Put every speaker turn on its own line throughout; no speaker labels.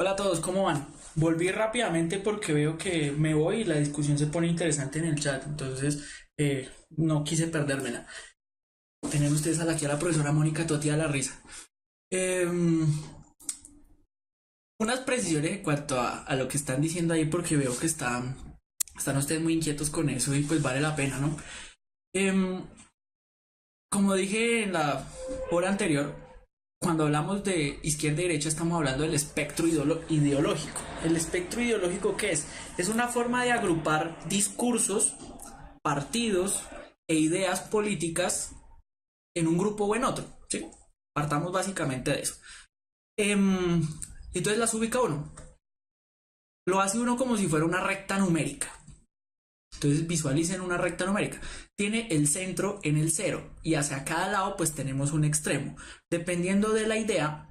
Hola a todos, ¿cómo van? Volví rápidamente porque veo que me voy y la discusión se pone interesante en el chat, entonces no quise perdérmela. Tenemos ustedes aquí a la profesora Mónica Totti a la risa. Em, unas precisiones en cuanto a lo que están diciendo ahí porque veo que están ustedes muy inquietos con eso y pues vale la pena, ¿no? Em, como dije en la hora anterior, cuando hablamos de izquierda y derecha estamos hablando del espectro ideológico. ¿El espectro ideológico qué es? Es una forma de agrupar discursos, partidos e ideas políticas en un grupo o en otro. ¿Sí? Partamos básicamente de eso. Em, entonces las ubica uno. Lo hace uno como si fuera una recta numérica. Entonces visualicen una recta numérica. Tiene el centro en el cero y hacia cada lado pues tenemos un extremo. Dependiendo de la idea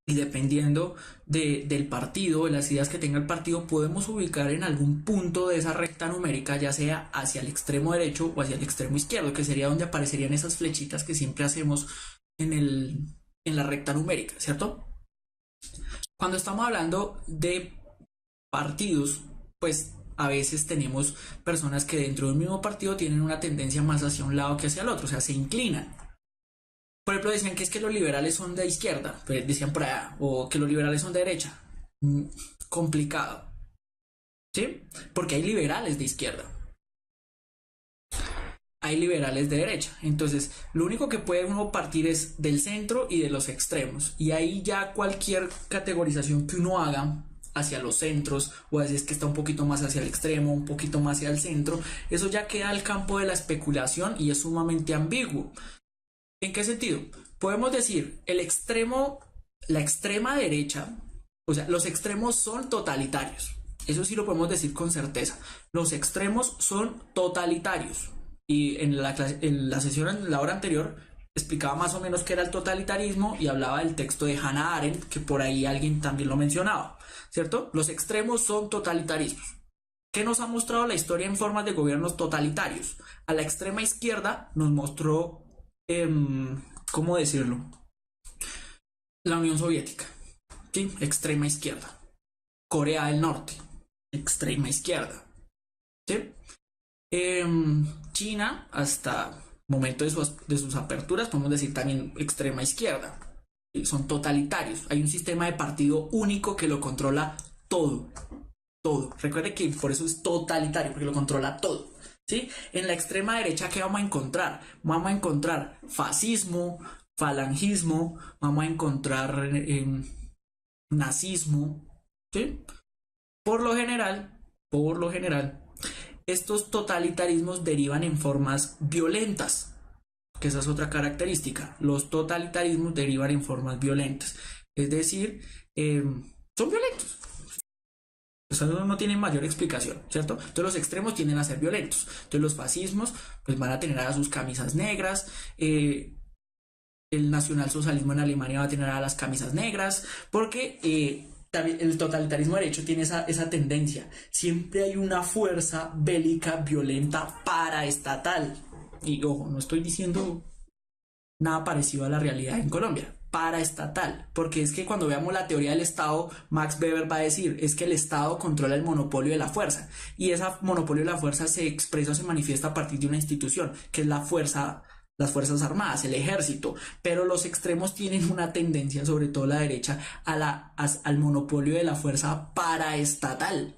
y dependiendo del partido, de las ideas que tenga el partido, podemos ubicar en algún punto de esa recta numérica, ya sea hacia el extremo derecho o hacia el extremo izquierdo, que sería donde aparecerían esas flechitas que siempre hacemos en la recta numérica, ¿cierto? Cuando estamos hablando de partidos, pues a veces tenemos personas que dentro de un mismo partido tienen una tendencia más hacia un lado que hacia el otro, o sea, se inclinan. Por ejemplo, decían que es que los liberales son de izquierda, pues decían por allá, o que los liberales son de derecha. Mm, complicado, ¿sí? Porque hay liberales de izquierda, hay liberales de derecha. Entonces, lo único que puede uno partir es del centro y de los extremos. Y ahí ya cualquier categorización que uno haga hacia los centros, o así es que está un poquito más hacia el extremo, un poquito más hacia el centro, eso ya queda al campo de la especulación y es sumamente ambiguo. ¿En qué sentido? Podemos decir el extremo, la extrema derecha, o sea, los extremos son totalitarios. Eso sí lo podemos decir con certeza. Los extremos son totalitarios. Y en la sesión, en la hora anterior, explicaba más o menos qué era el totalitarismo y hablaba del texto de Hannah Arendt, que por ahí alguien también lo mencionaba, ¿cierto? Los extremos son totalitarismos. ¿Qué nos ha mostrado la historia en formas de gobiernos totalitarios? A la extrema izquierda nos mostró, ¿cómo decirlo? La Unión Soviética, ¿sí? Extrema izquierda. Corea del Norte, extrema izquierda, ¿sí? China, hasta momento de sus aperturas, podemos decir también extrema izquierda. Son totalitarios. Hay un sistema de partido único que lo controla todo. Todo. Recuerde que por eso es totalitario, porque lo controla todo. ¿Sí? En la extrema derecha, ¿qué vamos a encontrar? Vamos a encontrar fascismo, falangismo, vamos a encontrar nazismo. ¿Sí? Por lo general, estos totalitarismos derivan en formas violentas, que esa es otra característica. Los totalitarismos derivan en formas violentas, es decir, son violentos. Eso no tiene mayor explicación, ¿cierto? Entonces los extremos tienden a ser violentos. Entonces los fascismos pues van a tener a sus camisas negras, el nacionalsocialismo en Alemania va a tener a las camisas negras, porque también el totalitarismo de hecho tiene esa tendencia. Siempre hay una fuerza bélica violenta paraestatal. Y ojo, no estoy diciendo nada parecido a la realidad en Colombia. Paraestatal, porque es que cuando veamos la teoría del Estado, Max Weber va a decir, es que el Estado controla el monopolio de la fuerza, y ese monopolio de la fuerza se expresa o se manifiesta a partir de una institución, que es la fuerza, las Fuerzas Armadas, el ejército, pero los extremos tienen una tendencia, sobre todo la derecha, al monopolio de la fuerza paraestatal,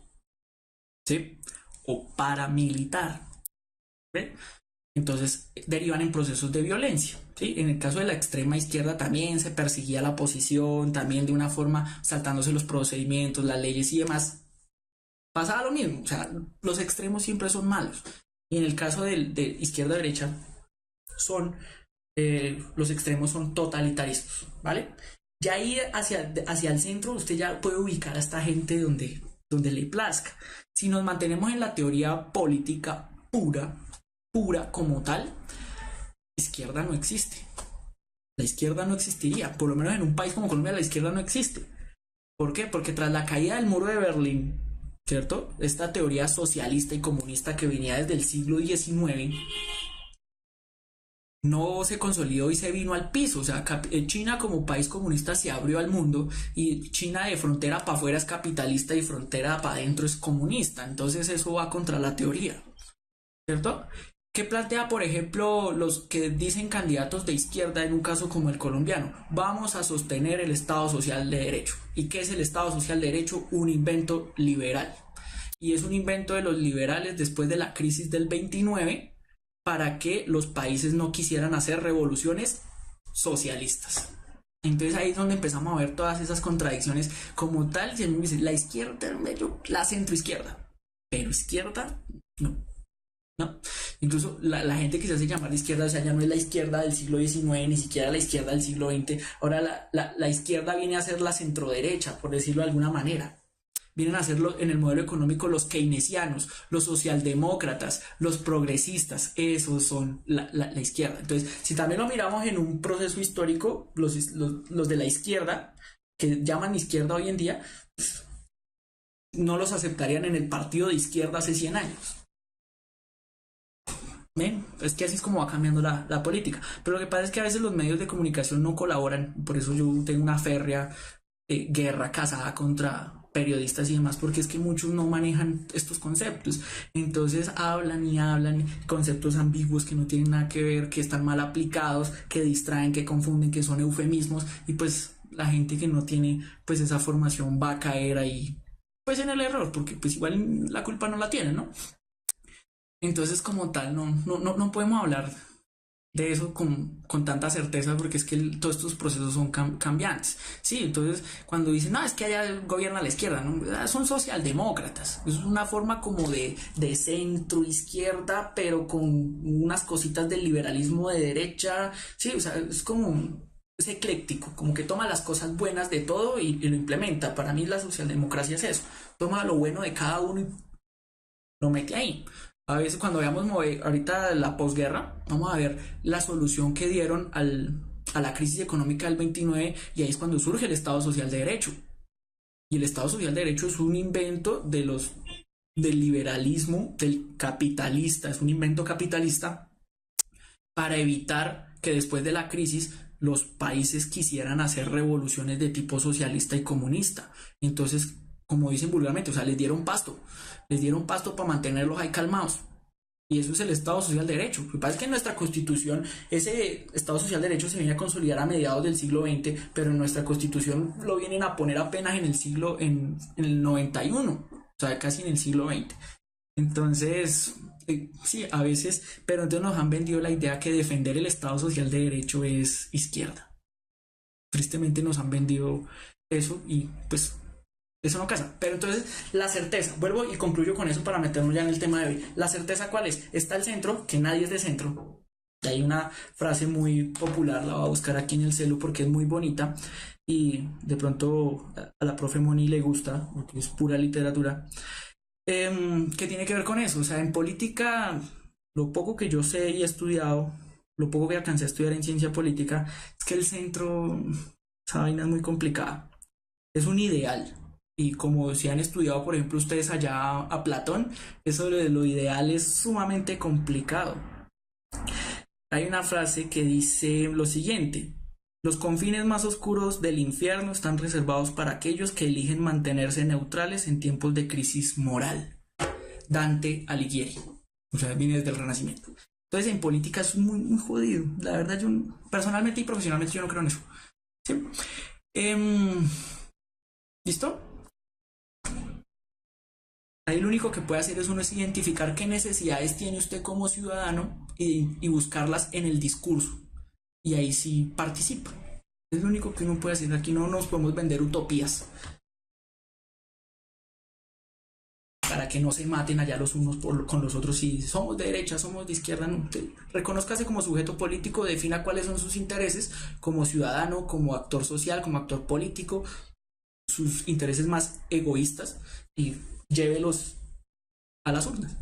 ¿sí? O paramilitar, ¿sí? Entonces derivan en procesos de violencia. ¿Sí? En el caso de la extrema izquierda también se perseguía la oposición, también de una forma saltándose los procedimientos, las leyes y demás. Pasaba lo mismo, o sea, los extremos siempre son malos. Y en el caso de izquierda-derecha, son los extremos son totalitarismos, ¿vale? Ya ahí hacia el centro usted ya puede ubicar a esta gente donde le plazca. Si nos mantenemos en la teoría política pura como tal, izquierda no existe. La izquierda no existiría. Por lo menos en un país como Colombia la izquierda no existe. ¿Por qué? Porque tras la caída del muro de Berlín, ¿cierto? Esta teoría socialista y comunista que venía desde el siglo XIX no se consolidó y se vino al piso. O sea, China como país comunista se abrió al mundo y China de frontera para afuera es capitalista y frontera para adentro es comunista. Entonces eso va contra la teoría, ¿cierto? ¿Qué plantea, por ejemplo, los que dicen candidatos de izquierda en un caso como el colombiano? Vamos a sostener el Estado Social de Derecho. ¿Y qué es el Estado Social de Derecho? Un invento liberal. Y es un invento de los liberales después de la crisis del 29 para que los países no quisieran hacer revoluciones socialistas. Entonces ahí es donde empezamos a ver todas esas contradicciones como tal. Si me dice la izquierda, la centroizquierda, pero izquierda, no. ¿No? Incluso la gente que se hace llamar de izquierda, o sea, ya no es la izquierda del siglo XIX, ni siquiera la izquierda del siglo XX, ahora la izquierda viene a ser la centroderecha, por decirlo de alguna manera. Vienen a ser en el modelo económico los keynesianos, los socialdemócratas, los progresistas, esos son la izquierda. Entonces, si también lo miramos en un proceso histórico, los de la izquierda, que llaman izquierda hoy en día, no los aceptarían en el partido de izquierda hace 100 años. ¿Ven? Es que así es como va cambiando la política. Pero lo que pasa es que a veces los medios de comunicación no colaboran. Por eso yo tengo una férrea guerra casada contra periodistas y demás, porque es que muchos no manejan estos conceptos. Entonces hablan y hablan conceptos ambiguos que no tienen nada que ver, que están mal aplicados, que distraen, que confunden, que son eufemismos. Y pues la gente que no tiene pues esa formación va a caer ahí pues en el error, porque pues igual la culpa no la tienen, ¿no? Entonces, como tal, no podemos hablar de eso con tanta certeza porque es que todos estos procesos son cambiantes. Sí, entonces cuando dicen, no, es que allá gobierna la izquierda, ¿no? Son socialdemócratas. Es una forma como de centro izquierda, pero con unas cositas del liberalismo de derecha. Sí, o sea, es como... Es ecléctico, como que toma las cosas buenas de todo y lo implementa. Para mí la socialdemocracia es eso. Toma lo bueno de cada uno y lo mete ahí. A veces cuando veamos ahorita la posguerra, vamos a ver la solución que dieron a la crisis económica del 29 y ahí es cuando surge el Estado Social de Derecho. Y el Estado Social de Derecho es un invento del liberalismo, del capitalista, es un invento capitalista para evitar que después de la crisis los países quisieran hacer revoluciones de tipo socialista y comunista. Entonces, como dicen vulgarmente, o sea, les dieron pasto para mantenerlos ahí calmados. Y eso es el Estado Social de Derecho. Lo que pasa es que en nuestra Constitución, ese Estado Social de Derecho se viene a consolidar a mediados del siglo XX, pero en nuestra Constitución lo vienen a poner apenas en el 91, o sea, casi en el siglo XX. Entonces, sí, a veces, pero entonces nos han vendido la idea que defender el Estado Social de Derecho es izquierda. Tristemente nos han vendido eso y pues eso no casa. Pero entonces, la certeza, vuelvo y concluyo con eso para meternos ya en el tema de hoy. La certeza, ¿cuál es? Está el centro, que nadie es de centro. Y hay una frase muy popular, la voy a buscar aquí en el celu porque es muy bonita y de pronto a la profe Moni le gusta, porque es pura literatura. ¿Qué tiene que ver con eso? O sea, en política, lo poco que yo sé y he estudiado, lo poco que alcancé a estudiar en ciencia política, es que el centro, esa vaina es muy complicada. Es un ideal. Y como si han estudiado, por ejemplo, ustedes allá a Platón, eso de lo ideal es sumamente complicado. Hay una frase que dice lo siguiente: los confines más oscuros del infierno están reservados para aquellos que eligen mantenerse neutrales en tiempos de crisis moral. Dante Alighieri. O sea, viene desde el Renacimiento. Entonces, en política es muy jodido. La verdad, yo personalmente y profesionalmente yo no creo en eso. ¿Sí? ¿Listo? Ahí lo único que puede hacer es uno es identificar qué necesidades tiene usted como ciudadano y buscarlas en el discurso. Y ahí sí participa. Es lo único que uno puede hacer. Aquí no nos podemos vender utopías para que no se maten allá los unos con los otros. Si somos de derecha, somos de izquierda, no. Reconózcase como sujeto político, defina cuáles son sus intereses como ciudadano, como actor social, como actor político, sus intereses más egoístas y llévelos a las urnas.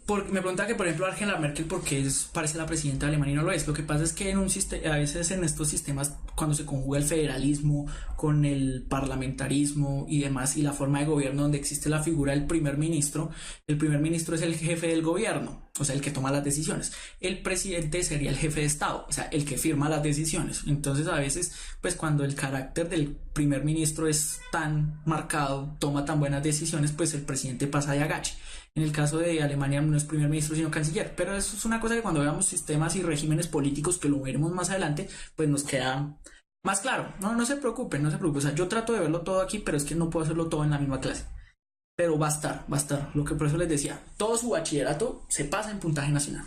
Me pregunta que, por ejemplo, Angela Merkel, ¿por qué parece la presidenta de Alemania y no lo es? Lo que pasa es que a veces en estos sistemas, cuando se conjuga el federalismo con el parlamentarismo y demás, y la forma de gobierno donde existe la figura del el primer ministro es el jefe del gobierno, o sea, el que toma las decisiones. El presidente sería el jefe de Estado, o sea, el que firma las decisiones. Entonces, a veces, pues cuando el carácter del primer ministro es tan marcado, toma tan buenas decisiones, pues el presidente pasa de agache. En el caso de Alemania no es primer ministro sino canciller, pero eso es una cosa que cuando veamos sistemas y regímenes políticos, que lo veremos más adelante, pues nos queda más claro. No se preocupen, no se preocupen. O sea, yo trato de verlo todo aquí, pero es que no puedo hacerlo todo en la misma clase. Pero va a estar. Lo que por eso les decía, todo su bachillerato se pasa en puntaje nacional.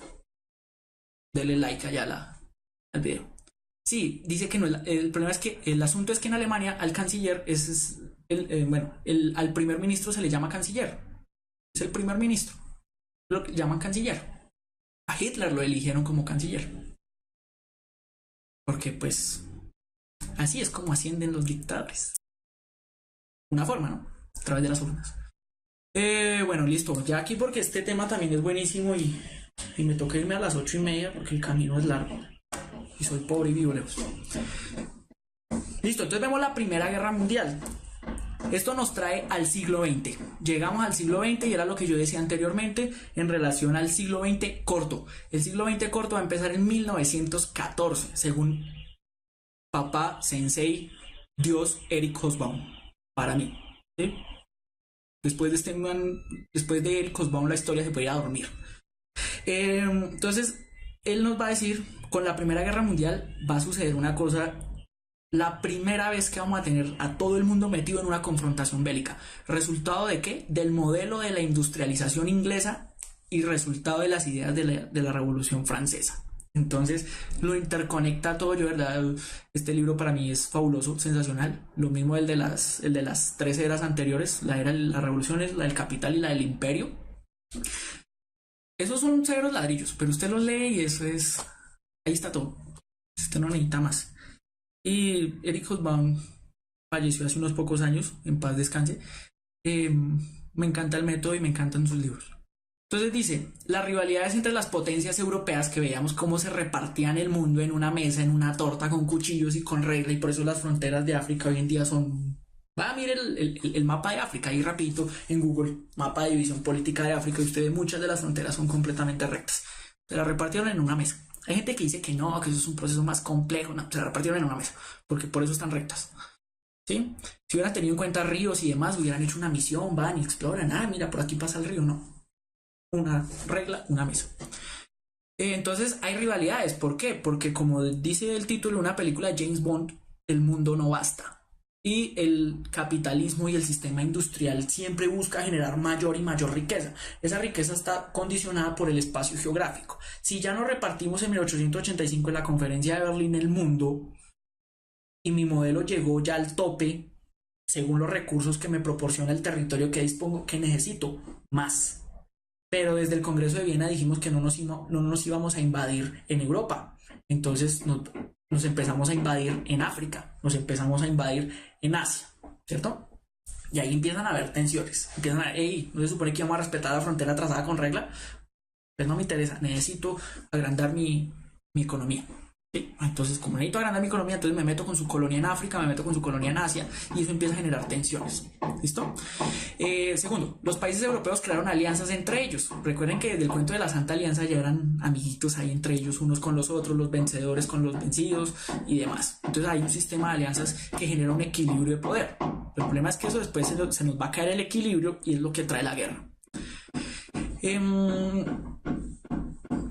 Denle like allá al video. Sí, dice que no. El problema es que el asunto es que en Alemania al canciller al primer ministro se le llama canciller. Es el primer ministro, lo que llaman canciller. A Hitler lo eligieron como canciller, porque pues así es como ascienden los dictadores. Una forma, ¿no? A través de las urnas. Bueno, listo, ya aquí porque este tema también es buenísimo y me toca irme a las 8:30 porque el camino es largo y soy pobre y vivo lejos. Listo, entonces vemos la Primera Guerra Mundial. Esto nos trae al siglo XX. Llegamos al siglo XX y era lo que yo decía anteriormente en relación al siglo XX corto. El siglo XX corto va a empezar en 1914, según papá, sensei, Dios, Eric Hobsbawm, para mí. ¿Sí? Después de Eric Hobsbawm la historia se puede ir a dormir. Entonces, él nos va a decir, con la Primera Guerra Mundial va a suceder una cosa. La primera vez que vamos a tener a todo el mundo metido en una confrontación bélica. ¿Resultado de qué? Del modelo de la industrialización inglesa y resultado de las ideas de la Revolución Francesa. Entonces lo interconecta todo. Yo, verdad, este libro para mí es fabuloso, sensacional. Lo mismo el de las tres eras anteriores, la era de las revoluciones, la del capital y la del imperio. Esos son severos ladrillos, pero usted los lee y eso es... Ahí está todo. Usted no necesita más. Y Eric Hobsbawm falleció hace unos pocos años, en paz descanse. Me encanta el método y me encantan sus libros. Entonces dice, las rivalidades entre las potencias europeas, que veíamos cómo se repartían el mundo en una mesa, en una torta, con cuchillos y con regla, y por eso las fronteras de África hoy en día son... mire el mapa de África, ahí rapidito en Google, mapa de división política de África, y usted ve muchas de las fronteras son completamente rectas. Se las repartieron en una mesa. Hay gente que dice que no, que eso es un proceso más complejo. No, se la repartieron en una mesa, porque por eso están rectas. ¿Sí? Si hubieran tenido en cuenta ríos y demás, hubieran hecho una misión, van y exploran. Mira, por aquí pasa el río. No. Una regla, una mesa. Entonces hay rivalidades. ¿Por qué? Porque como dice el título de una película de James Bond, el mundo no basta. Y el capitalismo y el sistema industrial siempre busca generar mayor y mayor riqueza. Esa riqueza está condicionada por el espacio geográfico. Si ya nos repartimos en 1885 en la conferencia de Berlín el mundo y mi modelo llegó ya al tope, según los recursos que me proporciona el territorio que dispongo, que necesito más. Pero desde el Congreso de Viena dijimos que no nos íbamos a invadir en Europa. Entonces nos empezamos a invadir en África, nos empezamos a invadir en Asia, ¿cierto? Y ahí empiezan a haber tensiones, empiezan a, ¿no se supone que vamos a respetar la frontera trazada con regla? Pues no me interesa, necesito agrandar mi economía. ¿Sí? Entonces, como necesito agrandar mi economía, entonces me meto con su colonia en África, me meto con su colonia en Asia, y eso empieza a generar tensiones. ¿Listo? Segundo, los países europeos crearon alianzas entre ellos. Recuerden que desde el cuento de la Santa Alianza ya eran amiguitos ahí entre ellos, unos con los otros, los vencedores con los vencidos y demás. Entonces hay un sistema de alianzas que genera un equilibrio de poder. El problema es que eso después se nos va a caer el equilibrio y es lo que trae la guerra.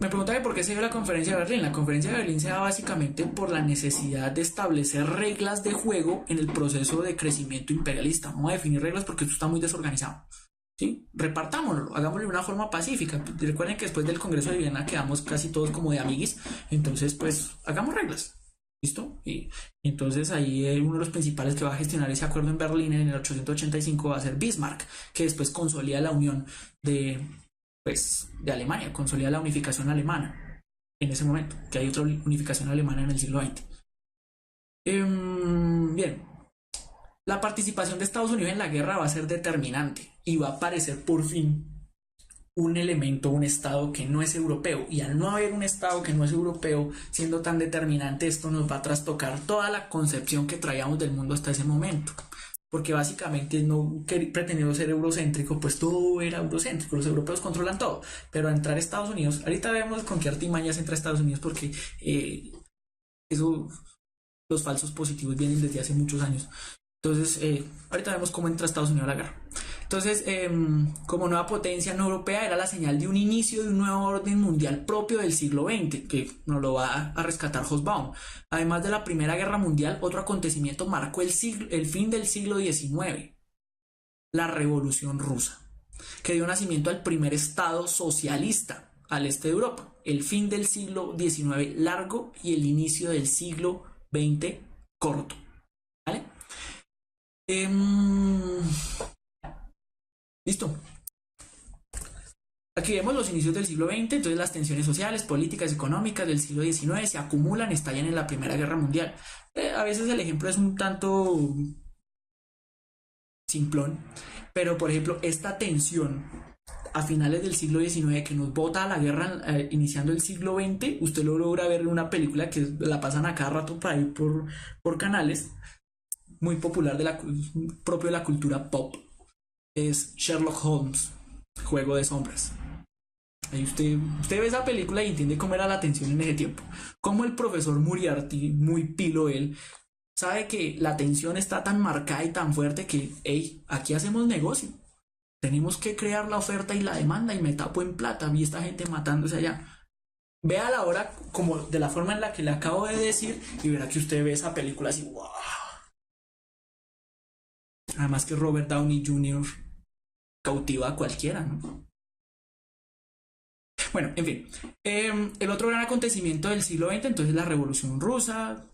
Me preguntaba por qué se dio la conferencia de Berlín. La conferencia de Berlín se da básicamente por la necesidad de establecer reglas de juego en el proceso de crecimiento imperialista. Vamos a definir reglas porque esto está muy desorganizado. ¿Sí? Repartámoslo, hagámoslo de una forma pacífica. Recuerden que después del Congreso de Viena quedamos casi todos como de amiguis. Entonces, pues, hagamos reglas. ¿Listo? Y entonces ahí uno de los principales que va a gestionar ese acuerdo en Berlín en el 1885 va a ser Bismarck, que después consolida la unión de Alemania, consolida la unificación alemana en ese momento, que hay otra unificación alemana en el siglo XX. Bien, la participación de Estados Unidos en la guerra va a ser determinante y va a aparecer por fin un elemento, un Estado que no es europeo. Y al no haber un Estado que no es europeo, siendo tan determinante, esto nos va a trastocar toda la concepción que traíamos del mundo hasta ese momento. Porque básicamente no pretendiendo ser eurocéntrico, pues todo era eurocéntrico, los europeos controlan todo. Pero al entrar a Estados Unidos, ahorita vemos con qué artimañas entra a Estados Unidos, porque eso, los falsos positivos vienen desde hace muchos años. Entonces, ahorita vemos cómo entra Estados Unidos a la guerra. Entonces, como nueva potencia no europea, era la señal de un inicio de un nuevo orden mundial propio del siglo XX, que nos lo va a rescatar Hobsbawm. Además de la Primera Guerra Mundial, otro acontecimiento marcó el fin del siglo XIX, la Revolución Rusa, que dio nacimiento al primer Estado socialista al este de Europa, el fin del siglo XIX largo y el inicio del siglo XX corto. ¿Vale? Listo. Aquí vemos los inicios del siglo XX, entonces las tensiones sociales, políticas, económicas del siglo XIX se acumulan, estallan en la Primera Guerra Mundial. A veces el ejemplo es un tanto simplón, pero por ejemplo esta tensión a finales del siglo XIX que nos bota a la guerra iniciando el siglo XX, usted lo logra ver en una película que la pasan a cada rato por ahí por canales, muy popular propio de la cultura pop, es Sherlock Holmes, Juego de Sombras. Ahí usted ve esa película y entiende cómo era la tensión en ese tiempo. Como el profesor Moriarty, muy pilo él, sabe que la tensión está tan marcada y tan fuerte que, hey, aquí hacemos negocio. Tenemos que crear la oferta y la demanda y me tapo en plata. Vi esta gente matándose allá. Vea la hora como de la forma en la que le acabo de decir y verá que usted ve esa película así, wow. Además que Robert Downey Jr. cautiva a cualquiera, ¿no? Bueno, en fin. El otro gran acontecimiento del siglo XX, entonces la Revolución Rusa,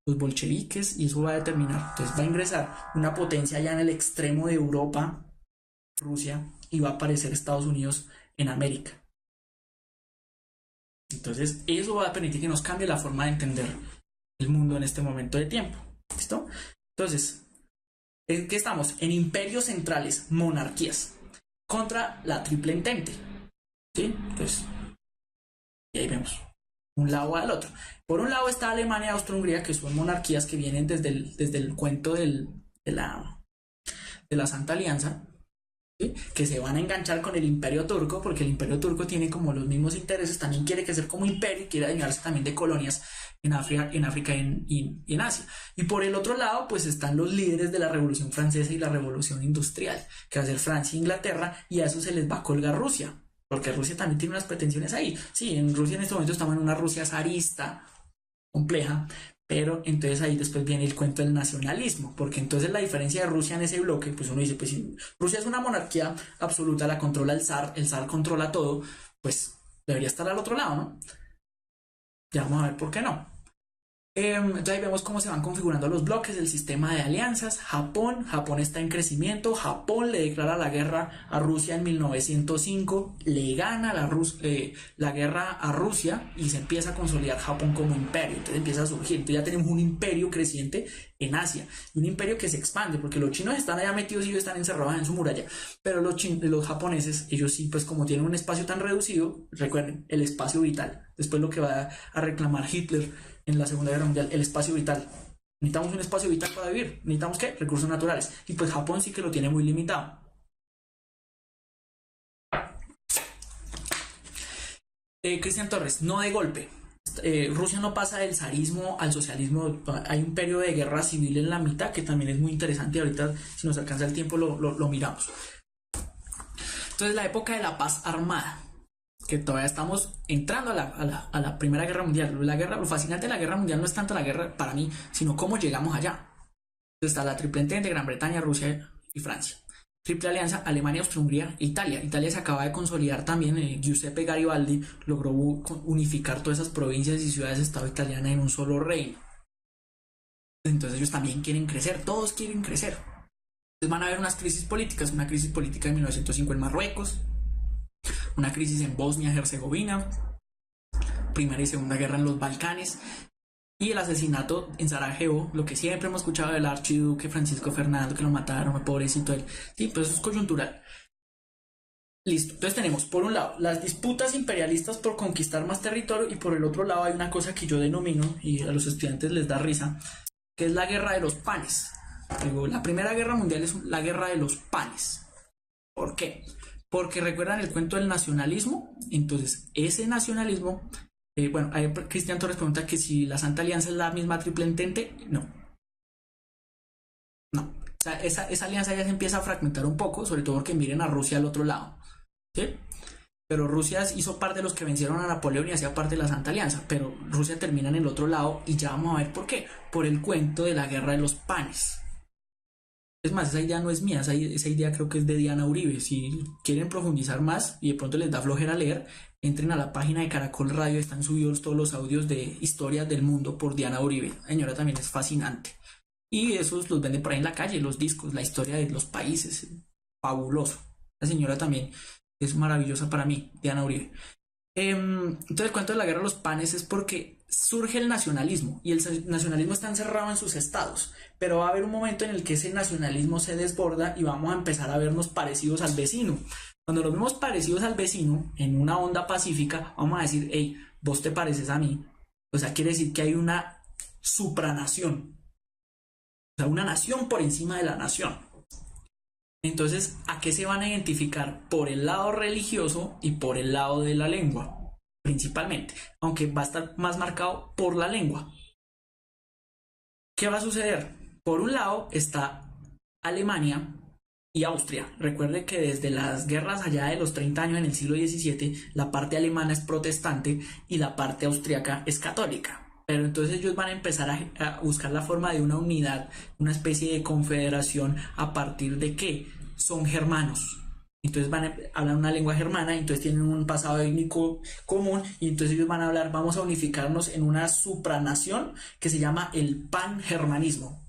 los bolcheviques, y eso va a determinar. Entonces va a ingresar una potencia ya en el extremo de Europa, Rusia, y va a aparecer Estados Unidos en América. Entonces eso va a permitir que nos cambie la forma de entender el mundo en este momento de tiempo. ¿Listo? Entonces, ¿en qué estamos? En imperios centrales, monarquías, contra la triple entente. ¿Sí? Entonces, y ahí vemos un lado al otro. Por un lado está Alemania y Austria-Hungría, que son monarquías que vienen desde el cuento de la Santa Alianza, ¿sí? Que se van a enganchar con el Imperio Turco, porque el Imperio Turco tiene como los mismos intereses, también quiere crecer como imperio y quiere adueñarse también de colonias en África y en Asia. Y por el otro lado, pues están los líderes de la Revolución Francesa y la Revolución Industrial, que va a ser Francia e Inglaterra, y a eso se les va a colgar Rusia. Porque Rusia también tiene unas pretensiones ahí. Sí, en Rusia en este momento estamos en una Rusia zarista, compleja, pero entonces ahí después viene el cuento del nacionalismo, porque entonces la diferencia de Rusia en ese bloque, pues uno dice, pues si Rusia es una monarquía absoluta, la controla el zar controla todo, pues debería estar al otro lado, ¿no? Ya vamos a ver por qué no. Entonces ahí vemos cómo se van configurando los bloques del sistema de alianzas. Japón está en crecimiento. Japón le declara la guerra a Rusia en 1905, le gana la guerra a Rusia y se empieza a consolidar Japón como imperio. Entonces empieza a surgir. Entonces ya tenemos un imperio creciente en Asia, un imperio que se expande, porque los chinos están allá metidos y ellos están encerrados en su muralla, pero los japoneses, ellos sí, pues como tienen un espacio tan reducido, recuerden, el espacio vital. Después lo que va a reclamar Hitler en la Segunda Guerra Mundial, el espacio vital. Necesitamos un espacio vital para vivir. ¿Necesitamos qué? Recursos naturales. Y pues Japón sí que lo tiene muy limitado. Cristian Torres, no de golpe. Rusia no pasa del zarismo al socialismo. Hay un periodo de guerra civil en la mitad que también es muy interesante. Ahorita, si nos alcanza el tiempo, lo miramos. Entonces, la época de la paz armada, que todavía estamos entrando a la Primera Guerra Mundial. Lo fascinante de la Guerra Mundial no es tanto la guerra para mí, sino cómo llegamos allá. Entonces está la Triple Entente, Gran Bretaña, Rusia y Francia. Triple Alianza, Alemania, Austria-Hungría e Italia. Italia se acaba de consolidar también. Giuseppe Garibaldi logró unificar todas esas provincias y ciudades-estado italianas en un solo reino. Entonces ellos también quieren crecer, todos quieren crecer. Entonces van a haber unas crisis políticas, una crisis política en 1905 en Marruecos, una crisis en Bosnia-Herzegovina, Primera y Segunda Guerra en los Balcanes, y el asesinato en Sarajevo, lo que siempre hemos escuchado del archiduque Francisco Fernando, que lo mataron, pobrecito él. Sí, pues eso es coyuntural. Listo, entonces tenemos por un lado las disputas imperialistas por conquistar más territorio y por el otro lado hay una cosa que yo denomino, y a los estudiantes les da risa, que es la guerra de los panes. Digo, la Primera Guerra Mundial es la guerra de los panes. ¿Por qué? Porque recuerdan el cuento del nacionalismo. Entonces ese nacionalismo, bueno, ahí Cristian Torres pregunta que si la Santa Alianza es la misma Triple Entente. No, no. O sea, esa alianza ya se empieza a fragmentar un poco, sobre todo porque miren a Rusia al otro lado, ¿sí? Pero Rusia hizo parte de los que vencieron a Napoleón y hacía parte de la Santa Alianza, pero Rusia termina en el otro lado y ya vamos a ver por qué. Por el cuento de la guerra de los panes. Es más, esa idea no es mía, esa idea creo que es de Diana Uribe. Si quieren profundizar más y de pronto les da flojera leer, entren a la página de Caracol Radio, están subidos todos los audios de historias del mundo por Diana Uribe. La señora también es fascinante. Y esos los venden por ahí en la calle, los discos, la historia de los países. Fabuloso. La señora también es maravillosa para mí, Diana Uribe. Entonces el cuento de la guerra de los panes es porque surge el nacionalismo y el nacionalismo está encerrado en sus estados, pero va a haber un momento en el que ese nacionalismo se desborda y vamos a empezar a vernos parecidos al vecino. Cuando nos vemos parecidos al vecino en una onda pacífica, vamos a decir, hey, vos te pareces a mí. O sea, quiere decir que hay una supranación, o sea, una nación por encima de la nación. Entonces, ¿a qué se van a identificar? Por el lado religioso y por el lado de la lengua, principalmente, aunque va a estar más marcado por la lengua. ¿Qué va a suceder? Por un lado está Alemania y Austria. Recuerde que desde las guerras allá de los 30 años en el siglo XVII, la parte alemana es protestante y la parte austriaca es católica. Pero entonces ellos van a empezar a buscar la forma de una unidad, una especie de confederación a partir de que son germanos. Entonces van a hablar una lengua germana, entonces tienen un pasado étnico común y entonces ellos van a hablar, vamos a unificarnos en una supranación que se llama el pangermanismo.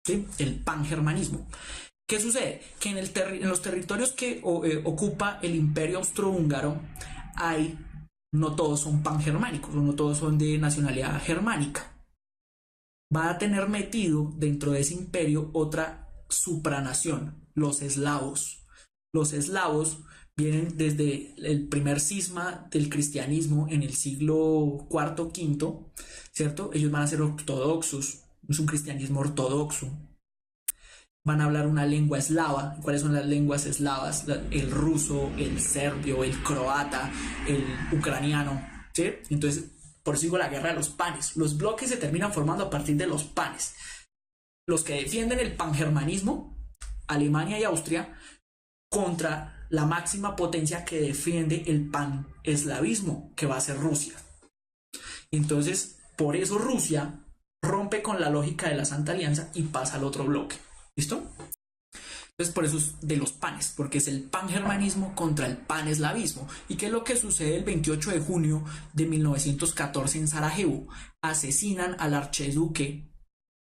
¿Sí? El pangermanismo. ¿Qué sucede? Que en los territorios que ocupa el imperio austrohúngaro hay... No todos son pangermánicos, o no todos son de nacionalidad germánica. Va a tener metido dentro de ese imperio otra supranación, los eslavos. Los eslavos vienen desde el primer cisma del cristianismo en el siglo IV, V, ¿cierto? Ellos van a ser ortodoxos, es un cristianismo ortodoxo. Van a hablar una lengua eslava. ¿Cuáles son las lenguas eslavas? El ruso, el serbio, el croata, el ucraniano, ¿sí? Entonces, por eso digo la guerra de los panes. Los bloques se terminan formando a partir de los panes. Los que defienden el pangermanismo, Alemania y Austria, contra la máxima potencia que defiende el paneslavismo, que va a ser Rusia. Entonces, por eso Rusia rompe con la lógica de la Santa Alianza y pasa al otro bloque. ¿Listo? Entonces por eso es de los panes, porque es el pangermanismo contra el paneslavismo. ¿Y qué es lo que sucede el 28 de junio de 1914 en Sarajevo? Asesinan al archiduque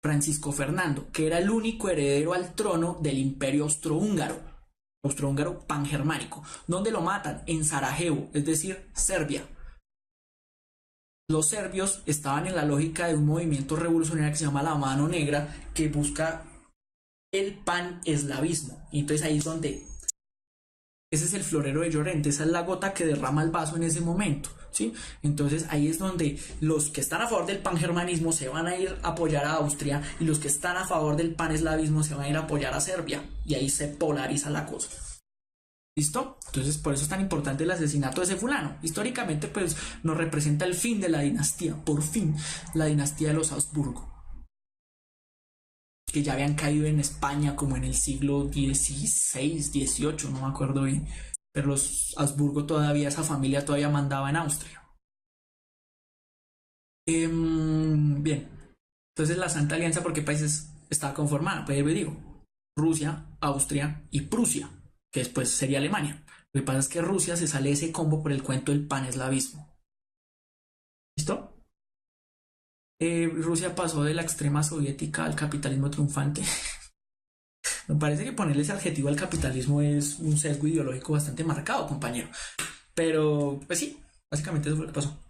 Francisco Fernando, que era el único heredero al trono del imperio austrohúngaro pangermánico. ¿Dónde lo matan? En Sarajevo, es decir, Serbia. Los serbios estaban en la lógica de un movimiento revolucionario que se llama la Mano Negra, que busca el paneslavismo. Y entonces ahí es donde ese es el florero de Llorente, esa es la gota que derrama el vaso en ese momento, ¿sí? Entonces ahí es donde los que están a favor del pangermanismo se van a ir a apoyar a Austria y los que están a favor del paneslavismo se van a ir a apoyar a Serbia y ahí se polariza la cosa. ¿Listo? Entonces por eso es tan importante el asesinato de ese fulano. Históricamente pues nos representa el fin de la dinastía, por fin, la dinastía de los Habsburgo, que ya habían caído en España como en el siglo XVI, XVIII, no me acuerdo bien, pero los Habsburgo todavía, esa familia todavía mandaba en Austria. Bien, entonces la Santa Alianza, ¿por qué países estaba conformada? Pues digo, Rusia, Austria y Prusia, que después sería Alemania. Lo que pasa es que Rusia se sale de ese combo por el cuento del paneslavismo. ¿Listo? Rusia pasó de la extrema soviética al capitalismo triunfante. Me parece que ponerle ese adjetivo al capitalismo es un sesgo ideológico bastante marcado, compañero. Pero, pues sí, básicamente eso fue lo que pasó.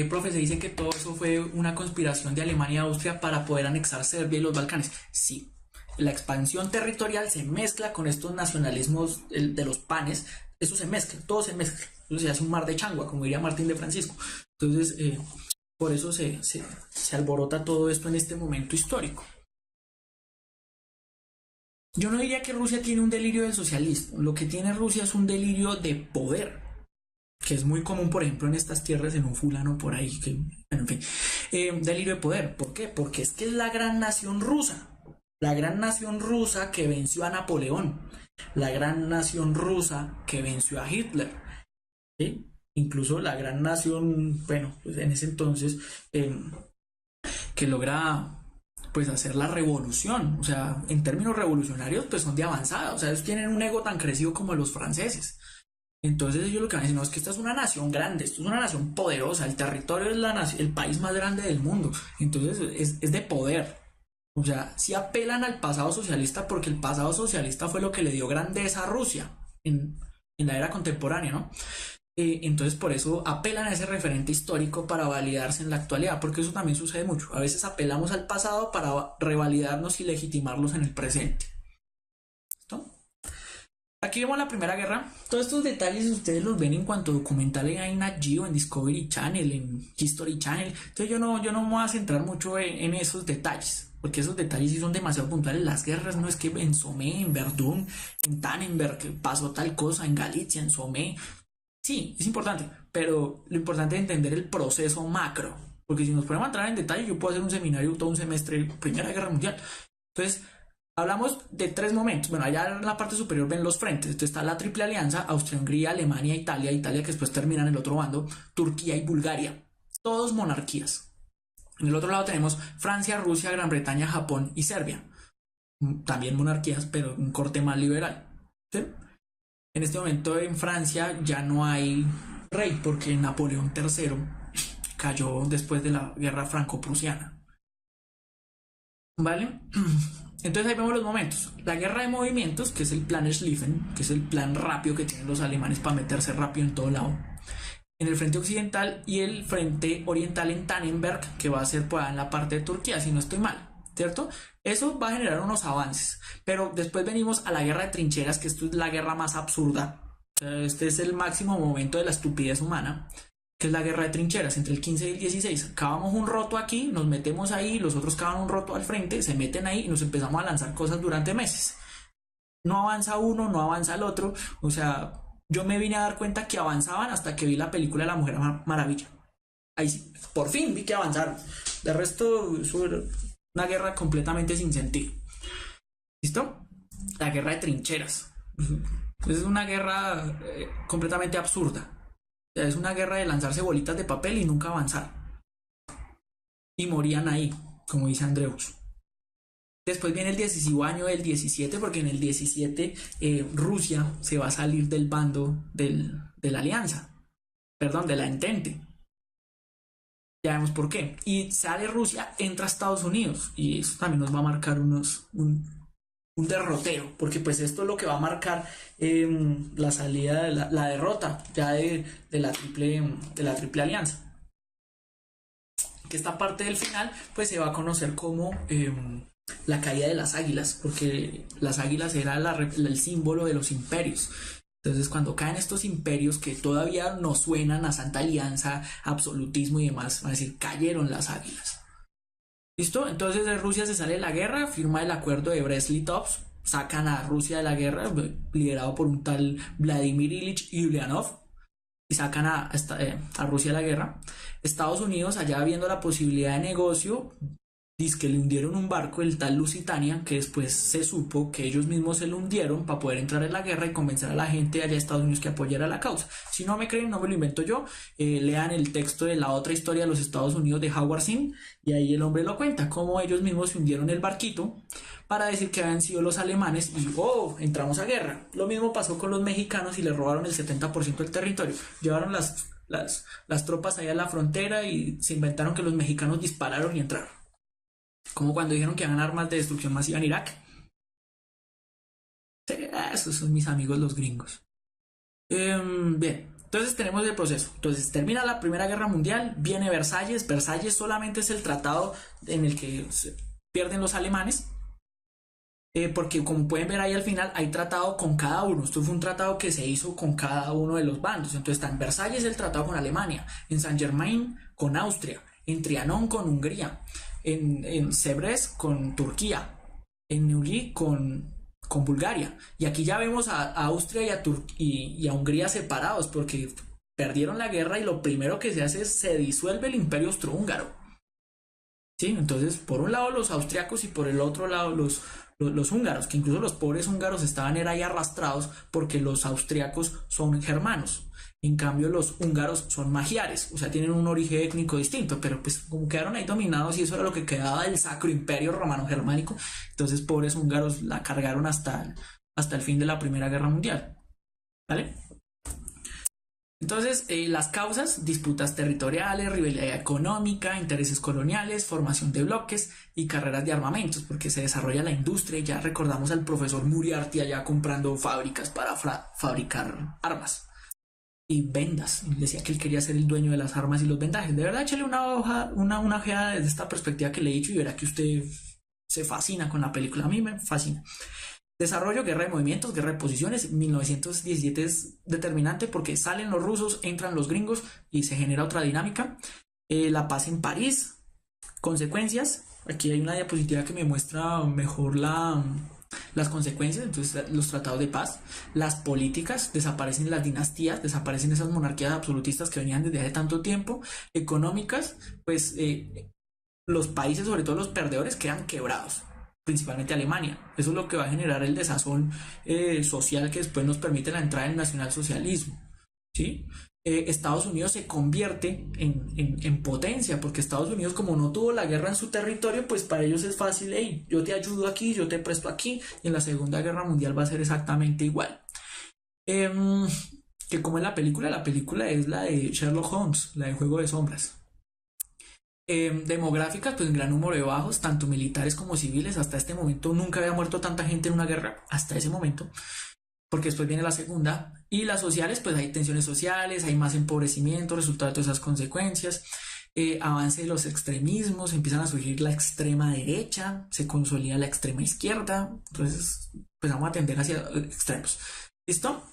Profe, se dice que todo eso fue una conspiración de Alemania y Austria para poder anexar Serbia y los Balcanes. Sí, la expansión territorial se mezcla con estos nacionalismos de los panes, eso se mezcla, todo se mezcla, entonces se hace un mar de changua, como diría Martín de Francisco. Entonces, por eso se alborota todo esto en este momento histórico. Yo no diría que Rusia tiene un delirio del socialismo, lo que tiene Rusia es un delirio de poder, que es muy común, por ejemplo, en estas tierras, en un fulano por ahí, que, en fin, delirio de poder. ¿Por qué? Porque es que es la gran nación rusa que venció a Napoleón, la gran nación rusa que venció a Hitler, ¿sí? Incluso la gran nación, bueno, pues en ese entonces, que logra pues hacer la revolución, o sea, en términos revolucionarios, pues son de avanzada, o sea, ellos tienen un ego tan crecido como los franceses. Entonces ellos lo que van a decir, no, es que esta es una nación grande, esto es una nación poderosa, el territorio es el país más grande del mundo, entonces es de poder. O sea, sí apelan al pasado socialista porque el pasado socialista fue lo que le dio grandeza a Rusia en la era contemporánea, ¿no? Entonces por eso apelan a ese referente histórico para validarse en la actualidad, porque eso también sucede mucho. A veces apelamos al pasado para revalidarnos y legitimarlos en el presente. ¿Listo? Aquí vemos la Primera Guerra. Todos estos detalles ustedes los ven en cuanto a documentales en Nat Geo, en Discovery Channel, en History Channel. Entonces yo no me voy a centrar mucho en esos detalles, porque esos detalles sí son demasiado puntuales. Las guerras no es que en Somme, en Verdún, en Tannenberg pasó tal cosa, en Galicia, en Somme. Sí, es importante, pero lo importante es entender el proceso macro, porque si nos ponemos a entrar en detalle, yo puedo hacer un seminario todo un semestre, Primera Guerra Mundial. Entonces, hablamos de tres momentos. Bueno, allá en la parte superior ven los frentes. Entonces está la Triple Alianza, Austria-Hungría, Alemania, Italia que después terminan en el otro bando, Turquía y Bulgaria. Todos monarquías. En el otro lado tenemos Francia, Rusia, Gran Bretaña, Japón y Serbia. También monarquías, pero un corte más liberal. ¿Sí? En este momento en Francia ya no hay rey porque Napoleón III cayó después de la guerra franco-prusiana. ¿Vale? Entonces ahí vemos los momentos. La guerra de movimientos, que es el plan Schlieffen, que es el plan rápido que tienen los alemanes para meterse rápido en todo lado. En el frente occidental y el frente oriental en Tannenberg, que va a ser pues, en la parte de Turquía, si no estoy mal. ¿Cierto? Eso va a generar unos avances, pero después venimos a la guerra de trincheras, que esto es la guerra más absurda. Este es el máximo momento de la estupidez humana, que es la guerra de trincheras entre el 15 y el 16. Cavamos un roto aquí, nos metemos ahí, los otros cavan un roto al frente, se meten ahí y nos empezamos a lanzar cosas durante meses. No avanza uno, no avanza el otro, o sea, yo me vine a dar cuenta que avanzaban hasta que vi la película de La Mujer Maravilla. Ahí sí, por fin vi que avanzaron. De resto, una guerra completamente sin sentido. ¿Listo? La guerra de trincheras. Es una guerra completamente absurda. O sea, es una guerra de lanzarse bolitas de papel y nunca avanzar. Y morían ahí, como dice Andreus. Después viene el decisivo año del 17, porque en el 17 Rusia se va a salir del bando de la alianza. Perdón, de la entente. Ya vemos por qué. Y sale Rusia, entra a Estados Unidos. Y eso también nos va a marcar un derrotero. Porque pues esto es lo que va a marcar la salida, la derrota ya de la triple alianza. Que esta parte del final pues se va a conocer como la caída de las águilas. Porque las águilas era el símbolo de los imperios. Entonces cuando caen estos imperios que todavía nos suenan a Santa Alianza, absolutismo y demás, van a decir, cayeron las águilas. ¿Listo? Entonces de Rusia se sale de la guerra, firma el acuerdo de Brest-Litovsk, sacan a Rusia de la guerra, liderado por un tal Vladimir Ilich Ulyanov, y sacan a Rusia de la guerra. Estados Unidos, allá viendo la posibilidad de negocio, dice que le hundieron un barco, el tal Lusitania, que después se supo que ellos mismos se lo hundieron para poder entrar en la guerra y convencer a la gente allá de Estados Unidos que apoyara la causa. Si no me creen, no me lo invento yo. Lean el texto de La otra historia de los Estados Unidos de Howard Zinn, y ahí el hombre lo cuenta, cómo ellos mismos se hundieron el barquito para decir que habían sido los alemanes y entramos a guerra. Lo mismo pasó con los mexicanos y les robaron el 70% del territorio. Llevaron las tropas allá a la frontera y se inventaron que los mexicanos dispararon y entraron. Como cuando dijeron que habían armas de destrucción masiva en Irak. Esos son mis amigos los gringos. Bien, entonces tenemos el proceso. Entonces termina la Primera Guerra Mundial, viene Versalles. Versalles solamente es el tratado en el que pierden los alemanes. porque como pueden ver ahí al final hay tratado con cada uno. Esto fue un tratado que se hizo con cada uno de los bandos. Entonces está en Versalles el tratado con Alemania, en Saint Germain con Austria, en Trianon con Hungría, en Sèvres con Turquía, en Neuilly con Bulgaria. Y aquí ya vemos a Austria y a Hungría separados porque perdieron la guerra y lo primero que se hace es se disuelve el imperio austrohúngaro. ¿Sí? Entonces, por un lado los austriacos y por el otro lado los húngaros, que incluso los pobres húngaros estaban era ahí arrastrados porque los austriacos son germanos. En cambio, los húngaros son magiares, o sea, tienen un origen étnico distinto, pero pues como quedaron ahí dominados y eso era lo que quedaba del Sacro Imperio Romano Germánico, entonces pobres húngaros la cargaron hasta el fin de la Primera Guerra Mundial. ¿Vale? Entonces, las causas, disputas territoriales, rivalidad económica, intereses coloniales, formación de bloques y carreras de armamentos, porque se desarrolla la industria y ya recordamos al profesor Muriarty allá comprando fábricas para fabricar armas y vendas. Decía que él quería ser el dueño de las armas y los vendajes. De verdad, échale una ojeada desde esta perspectiva que le he dicho y verá que usted se fascina con la película. A mí me fascina. Desarrollo, guerra de movimientos, guerra de posiciones. 1917 es determinante porque salen los rusos, entran los gringos y se genera otra dinámica. La paz en París, consecuencias. Aquí hay una diapositiva que me muestra mejor las consecuencias. Entonces, los tratados de paz, las políticas, desaparecen las dinastías, desaparecen esas monarquías absolutistas que venían desde hace tanto tiempo. Económicas, pues los países, sobre todo los perdedores, quedan quebrados, principalmente Alemania. Eso es lo que va a generar el desazón social que después nos permite la entrada del nacionalsocialismo. ¿Sí? Estados Unidos se convierte en potencia, porque Estados Unidos, como no tuvo la guerra en su territorio, pues para ellos es fácil, hey, yo te ayudo aquí, yo te presto aquí, y en la Segunda Guerra Mundial va a ser exactamente igual. Que como en la película es la de Sherlock Holmes, la de Juego de Sombras. Demográficas, pues gran número de bajos, tanto militares como civiles. Hasta este momento nunca había muerto tanta gente en una guerra, hasta ese momento, porque después viene la segunda. Y las sociales, pues hay tensiones sociales, hay más empobrecimiento, resultado de todas esas consecuencias. Avance de los extremismos, empiezan a surgir la extrema derecha, se consolida la extrema izquierda, entonces empezamos a tender hacia extremos. ¿Listo?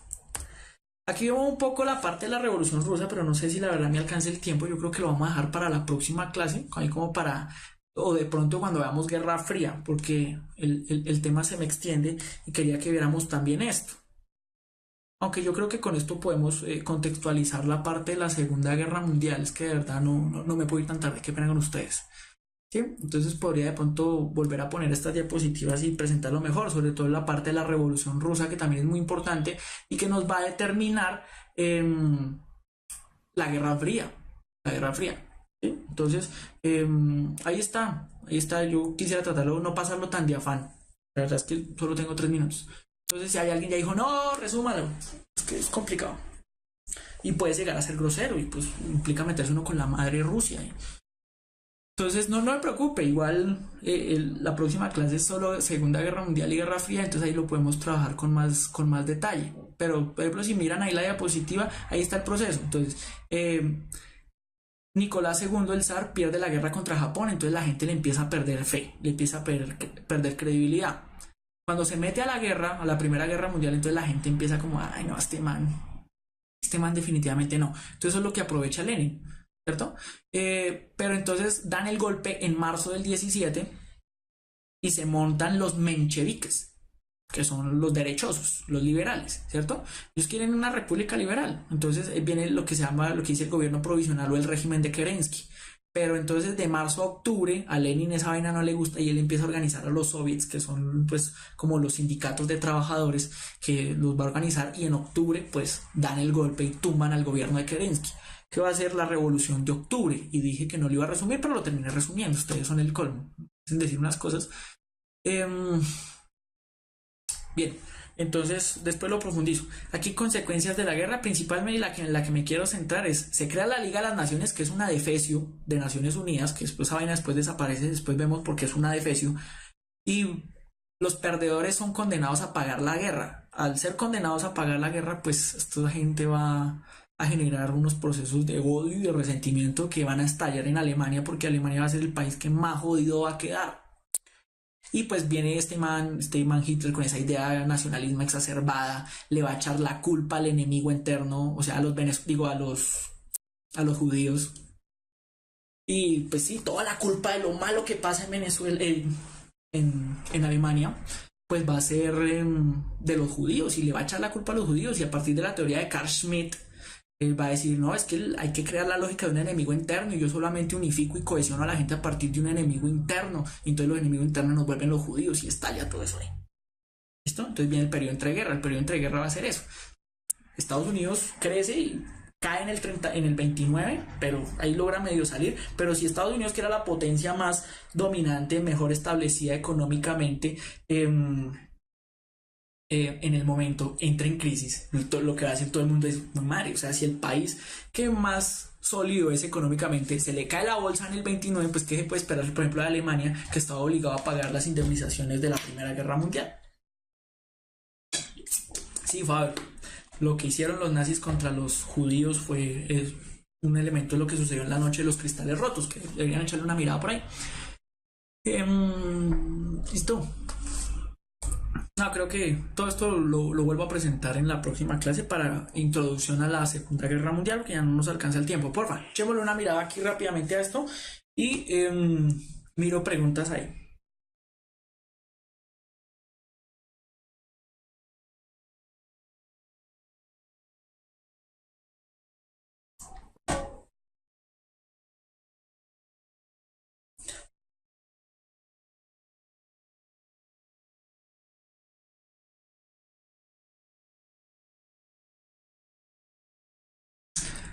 Aquí vemos un poco la parte de la Revolución Rusa, pero no sé si la verdad me alcance el tiempo. Yo creo que lo vamos a dejar para la próxima clase, ahí como para, o de pronto cuando veamos Guerra Fría, porque el tema se me extiende y quería que viéramos también esto. Aunque yo creo que con esto podemos contextualizar la parte de la Segunda Guerra Mundial. Es que de verdad no me puedo ir tan tarde, qué pena con ustedes. ¿Sí? Entonces podría de pronto volver a poner estas diapositivas y presentarlo mejor, sobre todo en la parte de la Revolución Rusa, que también es muy importante y que nos va a determinar la Guerra Fría. La Guerra Fría. ¿Sí? Entonces, ahí está. Yo quisiera tratarlo, no pasarlo tan de afán. La verdad es que solo tengo 3 minutos. Entonces, si hay alguien ya dijo, no, resúmalo, es que es complicado. Y puede llegar a ser grosero y pues implica meterse uno con la madre Rusia. Entonces, no me preocupe, igual la próxima clase es solo Segunda Guerra Mundial y Guerra Fría, entonces ahí lo podemos trabajar con más detalle. Pero, por ejemplo, si miran ahí la diapositiva, ahí está el proceso. Entonces, Nicolás II, el zar, pierde la guerra contra Japón, entonces la gente le empieza a perder fe, le empieza a perder credibilidad. Cuando se mete a la guerra, a la Primera Guerra Mundial, entonces la gente empieza como, ay no, este man definitivamente no. Entonces eso es lo que aprovecha Lenin, ¿cierto? Pero entonces dan el golpe en marzo del 17 y se montan los mencheviques, que son los derechosos, los liberales, ¿cierto? Ellos quieren una república liberal. Entonces viene lo que se llama, lo que dice el gobierno provisional o el régimen de Kerensky. Pero entonces de marzo a octubre a Lenin esa vaina no le gusta y él empieza a organizar a los soviets, que son pues como los sindicatos de trabajadores, que los va a organizar, y en octubre pues dan el golpe y tumban al gobierno de Kerensky, que va a ser la revolución de octubre. Y dije que no lo iba a resumir, pero lo terminé resumiendo. Ustedes son el colmo, sin decir unas cosas. Bien, entonces después lo profundizo. Aquí consecuencias de la guerra, principalmente la que me quiero centrar es, se crea la Liga de las Naciones, que es una defecio de Naciones Unidas, que después esa vaina después desaparece, después vemos por qué es una defecio, y los perdedores son condenados a pagar la guerra. Al ser condenados a pagar la guerra, pues esta gente va a generar unos procesos de odio y de resentimiento que van a estallar en Alemania, porque Alemania va a ser el país que más jodido va a quedar. Y pues viene este man Hitler con esa idea de nacionalismo exacerbada, le va a echar la culpa al enemigo interno, o sea, a los digo, a los judíos. Y pues sí, toda la culpa de lo malo que pasa en Venezuela, en Alemania, pues va a ser de los judíos y le va a echar la culpa a los judíos. Y a partir de la teoría de Carl Schmitt, él va a decir, no, es que hay que crear la lógica de un enemigo interno y yo solamente unifico y cohesiono a la gente a partir de un enemigo interno. Y entonces los enemigos internos nos vuelven los judíos y estalla todo eso ahí. ¿Listo? Entonces viene el periodo entreguerra. El periodo entreguerra va a ser eso. Estados Unidos crece y cae en el 29, pero ahí logra medio salir. Pero si Estados Unidos, que era la potencia más dominante, mejor establecida económicamente, en el momento entra en crisis, lo que va a decir todo el mundo es, madre, o sea, si el país que más sólido es económicamente se le cae la bolsa en el 29, pues ¿qué se puede esperar, por ejemplo, de Alemania, que estaba obligado a pagar las indemnizaciones de la Primera Guerra Mundial? Sí, Faber, lo que hicieron los nazis contra los judíos fue un elemento de lo que sucedió en la noche de los cristales rotos, que deberían echarle una mirada por ahí. Listo. No, creo que todo esto lo vuelvo a presentar en la próxima clase para introducción a la Segunda Guerra Mundial, que ya no nos alcanza el tiempo. Porfa, echémosle una mirada aquí rápidamente a esto y miro preguntas ahí.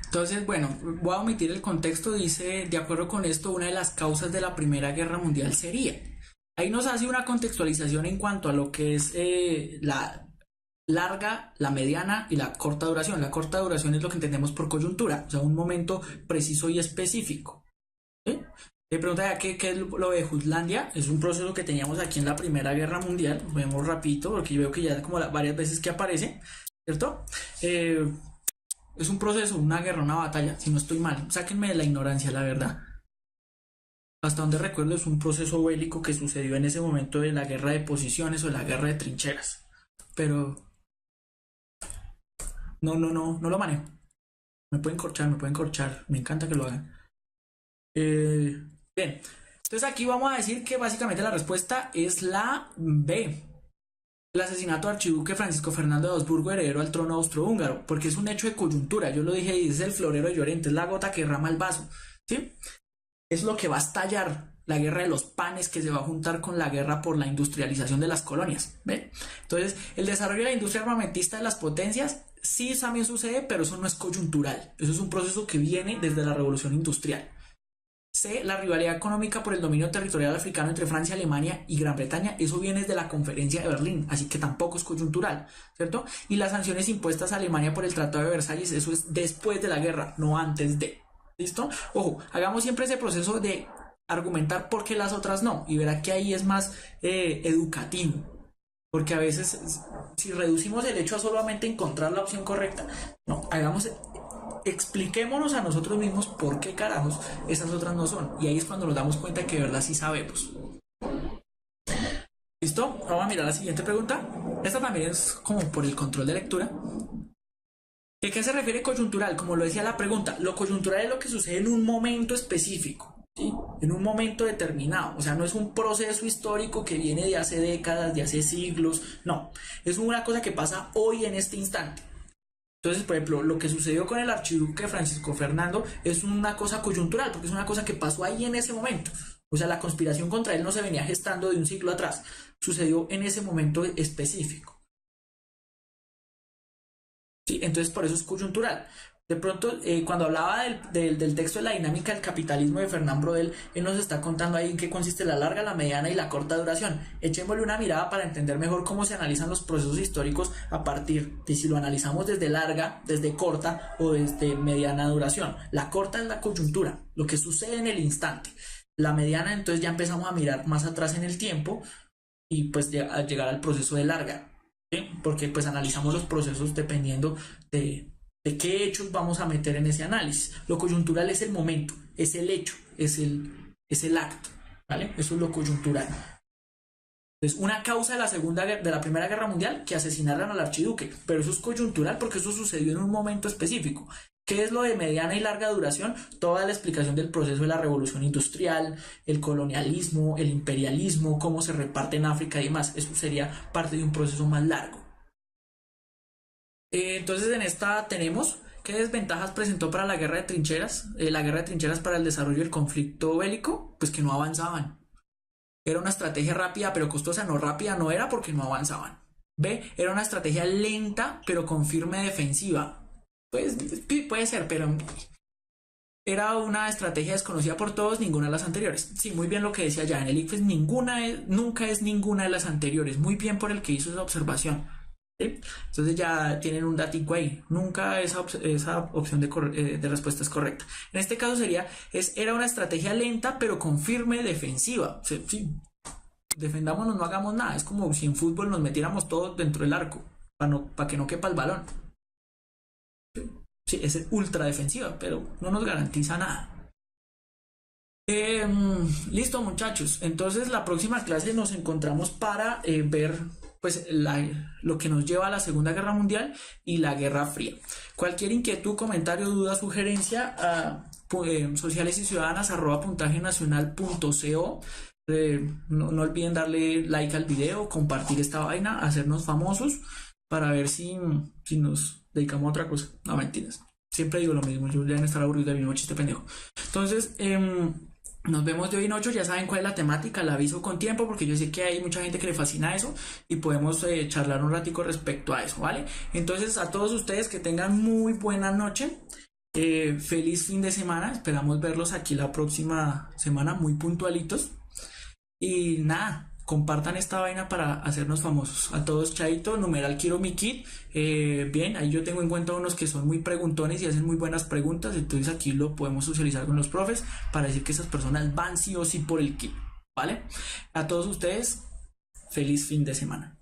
Entonces, bueno, voy a omitir el contexto. Dice, de acuerdo con esto, una de las causas de la Primera Guerra Mundial sería. Ahí nos hace una contextualización en cuanto a lo que es la larga, la mediana y la corta duración. La corta duración es lo que entendemos por coyuntura, o sea, un momento preciso y específico. ¿Sí? Le pregunta ya qué es lo de Jutlandia. Es un proceso que teníamos aquí en la Primera Guerra Mundial. Vemos rapidito porque yo veo que ya como varias veces que aparece, ¿cierto? Es un proceso, una guerra, una batalla, si no estoy mal. Sáquenme de la ignorancia, la verdad. Hasta donde recuerdo es un proceso bélico que sucedió en ese momento de la guerra de posiciones o la guerra de trincheras. Pero no lo manejo. Me pueden corchar, me pueden corchar. Me encanta que lo hagan. Bien. Entonces aquí vamos a decir que básicamente la respuesta es la B. El asesinato del archiduque Francisco Fernando de Habsburgo, heredero al trono austrohúngaro, porque es un hecho de coyuntura. Yo lo dije y es el florero de Llorente, es la gota que derrama el vaso. ¿Sí? Es lo que va a estallar la guerra de los panes, que se va a juntar con la guerra por la industrialización de las colonias. ¿Ven? Entonces, el desarrollo de la industria armamentista de las potencias sí también sucede, pero eso no es coyuntural. Eso es un proceso que viene desde la revolución industrial. C, la rivalidad económica por el dominio territorial africano entre Francia, Alemania y Gran Bretaña, eso viene desde la conferencia de Berlín, así que tampoco es coyuntural, ¿cierto? Y las sanciones impuestas a Alemania por el Tratado de Versalles, eso es después de la guerra, no antes de. ¿Listo? Ojo, hagamos siempre ese proceso de argumentar por qué las otras no, y verá que ahí es más educativo, porque a veces si reducimos el hecho a solamente encontrar la opción correcta, no, expliquémonos a nosotros mismos por qué carajos esas otras no son, y ahí es cuando nos damos cuenta que de verdad sí sabemos. ¿Listo? Vamos a mirar la siguiente pregunta. Esta también es como por el control de lectura. ¿A qué se refiere coyuntural? Como lo decía la pregunta, lo coyuntural es lo que sucede en un momento específico, ¿sí? En un momento determinado. O sea, no es un proceso histórico que viene de hace décadas, de hace siglos. No, es una cosa que pasa hoy en este instante. Entonces, por ejemplo, lo que sucedió con el archiduque Francisco Fernando es una cosa coyuntural, porque es una cosa que pasó ahí en ese momento. O sea, la conspiración contra él no se venía gestando de un siglo atrás, sucedió en ese momento específico. ¿Sí? Entonces, por eso es coyuntural. De pronto, cuando hablaba del texto de la dinámica del capitalismo de Fernand Braudel, él nos está contando ahí en qué consiste la larga, la mediana y la corta duración. Echémosle una mirada para entender mejor cómo se analizan los procesos históricos a partir de si lo analizamos desde larga, desde corta o desde mediana duración. La corta es la coyuntura, lo que sucede en el instante. La mediana, entonces ya empezamos a mirar más atrás en el tiempo y pues llegar al proceso de larga. ¿Sí? Porque pues analizamos los procesos dependiendo de qué hechos vamos a meter en ese análisis. Lo coyuntural es el momento, es el hecho, es el acto, ¿vale? Eso es lo coyuntural. Entonces, una causa de la Primera Guerra Mundial, que asesinaran al archiduque, pero eso es coyuntural porque eso sucedió en un momento específico. ¿Qué es lo de mediana y larga duración? Toda la explicación del proceso de la revolución industrial, el colonialismo, el imperialismo, cómo se reparte en África y demás. Eso sería parte de un proceso más largo. Entonces, en esta tenemos qué desventajas presentó para la guerra de trincheras, la guerra de trincheras para el desarrollo del conflicto bélico, pues que no avanzaban. Era una estrategia rápida pero costosa, no rápida no era porque no avanzaban. B, era una estrategia lenta pero con firme defensiva. Pues puede ser, pero era una estrategia desconocida por todos, ninguna de las anteriores. Sí, muy bien lo que decía ya en el ICFES, nunca es ninguna de las anteriores. Muy bien por el que hizo esa observación. ¿Sí? Entonces ya tienen un datico ahí. Nunca esa opción de respuesta es correcta. En este caso era una estrategia lenta pero con firme defensiva. Sí, defendámonos, no hagamos nada. Es como si en fútbol nos metiéramos todos dentro del arco para que no quepa el balón. Sí, es ultra defensiva, pero no nos garantiza nada. Listo, muchachos. Entonces la próxima clase nos encontramos para ver pues lo que nos lleva a la Segunda Guerra Mundial y la Guerra Fría. Cualquier inquietud, comentario, duda, sugerencia a sociales y ciudadanas @puntajenacional.co. No olviden darle like al video, compartir esta vaina, hacernos famosos para ver si nos dedicamos a otra cosa. No, mentiras. Siempre digo lo mismo, yo ya en estar aburrido de mi mismo chiste pendejo. Entonces, nos vemos de hoy en 8, ya saben cuál es la temática, la aviso con tiempo porque yo sé que hay mucha gente que le fascina eso y podemos charlar un ratico respecto a eso, ¿vale? Entonces a todos ustedes que tengan muy buena noche, feliz fin de semana, esperamos verlos aquí la próxima semana muy puntualitos y nada, compartan esta vaina para hacernos famosos. A todos, chaito, numeral quiero mi kit. Bien, ahí yo tengo en cuenta unos que son muy preguntones y hacen muy buenas preguntas, entonces aquí lo podemos socializar con los profes para decir que esas personas van sí o sí por el kit, ¿vale? A todos ustedes, feliz fin de semana.